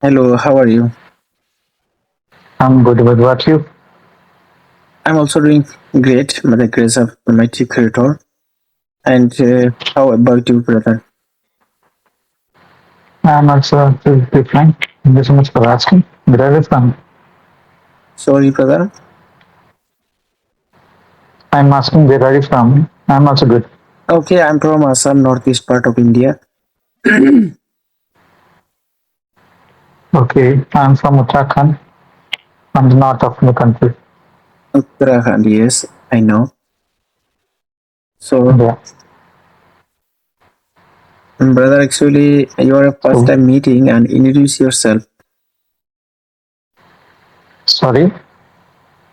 Hello, how are you? I'm good. What about you? I'm also doing great by the grace of Almighty Creator. And how about you, brother? I'm also absolutely fine. Thank you so much for asking. Where are you from? Sorry, brother. I'm asking where are you from? I'm also good. Okay, I'm from Assam, northeast part of India. Okay, I'm from Uttarakhand, from the north of the country. Uttarakhand, yes, I know. So, Yeah. brother, actually, you are a first So, time meeting and introduce yourself. sorry,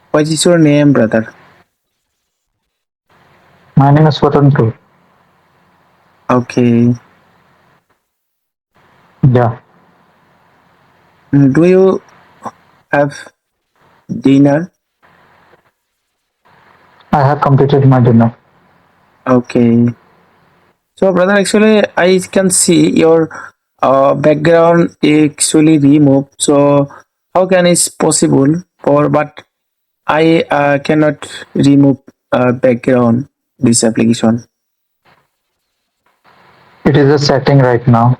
What is your name, brother? my name is Swatantru. Okay. Yeah, Do you have dinner? I have completed my dinner. Okay. So, brother, actually, I can see your background actually removed. So, how can it's possible for? But I cannot remove background this application. It is a setting right now.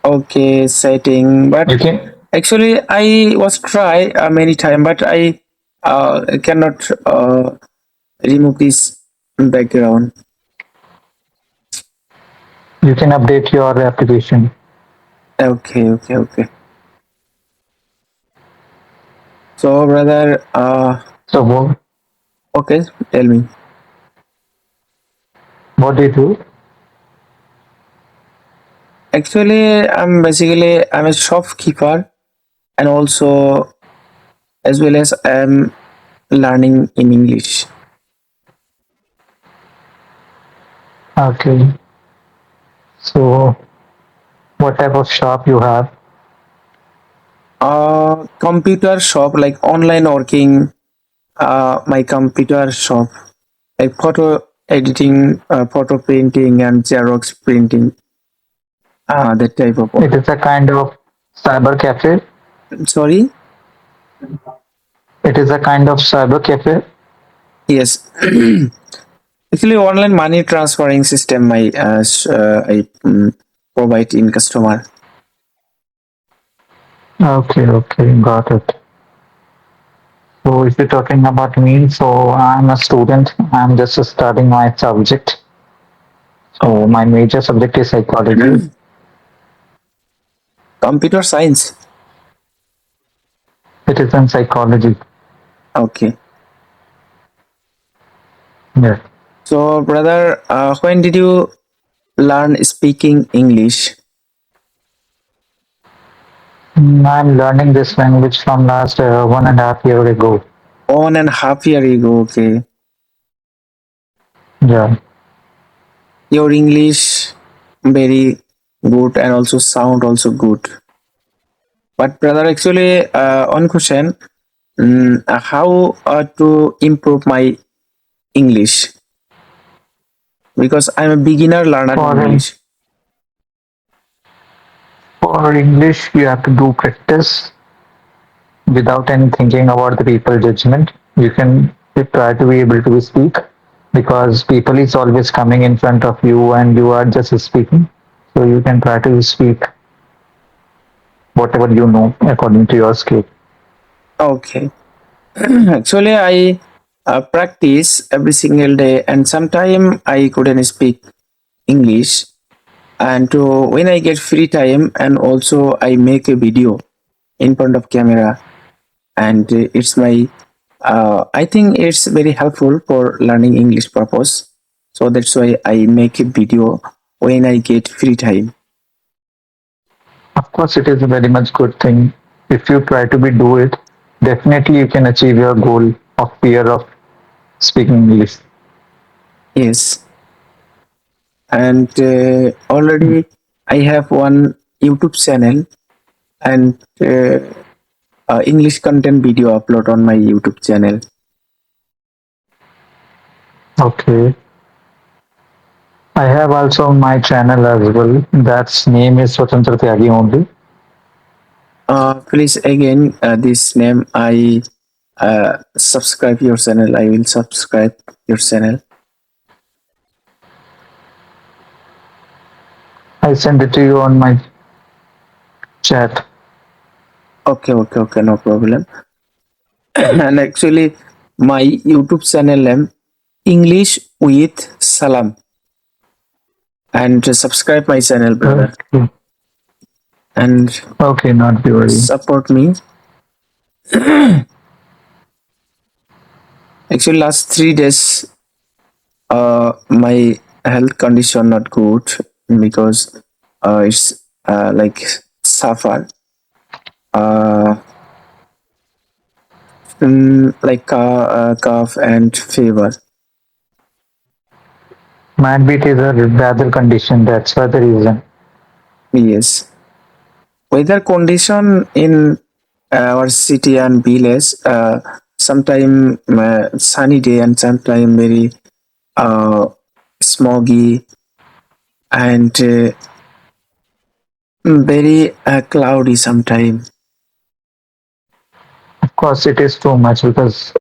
Okay, setting. You But can actually, I was try many time, but I cannot remove this background. you can update your application. Okay, okay, okay. So, brother, So, okay, tell me. what do you do? Actually, I'm a shopkeeper and also as well as I'm learning in English. Okay. So, what type of shop you have? Computer shop like online working. My computer shop like photo editing, photo printing, and Xerox printing. That type of It work. is a kind of cyber cafe. Sorry. It is a kind of cyber cafe. Yes. Actually, online money transferring system. I provide in customer. Okay, okay, got it. So if you're talking about me, so I'm a student. I'm just starting my subject. So my major subject is psychology. Computer science. It is in psychology. Okay. Yeah. So, brother, when did you learn speaking English? I'm learning this language from last 1.5 year ago. 1.5 year ago. Okay. Yeah. Your English very good and also sound also good. But brother, actually, one question: how to improve my English? Because I'm a beginner learner in For English. for English, you have to do practice without any thinking about the people judgment. You can try to be able to speak because people is always coming in front of you and you are just speaking. So you can try to speak whatever you know according to your skill. Okay. Actually, I practice every single day, and sometime I couldn't speak English. And when I get free time, and also I make a video in front of camera, and it's my I think it's very helpful for learning English purpose. So that's why I make a video when I get free time. Of course, it is a very much good thing. If you try to be do it, definitely you can achieve your goal of fear of speaking English. Yes, and already I have one YouTube channel and English content video upload on my YouTube channel. Okay. I have also my channel as well. That's name is Swatantra Tyagi only. Please again this name. I subscribe your channel. I will subscribe your channel. I send it to you on my chat. Okay, okay, okay, no problem. And actually, my YouTube channel name English with Salam, and subscribe my channel, brother, Okay. and Okay, not be worried. support me. Actually, last 3 days, my health condition not good because it's like suffer. Uh, like cough and fever. Might be it is a weather condition. That's why the reason. Yes, weather condition in our city and village. Sometime sunny day and sometime very uh, smoggy and very cloudy sometime. Of course, it is too much because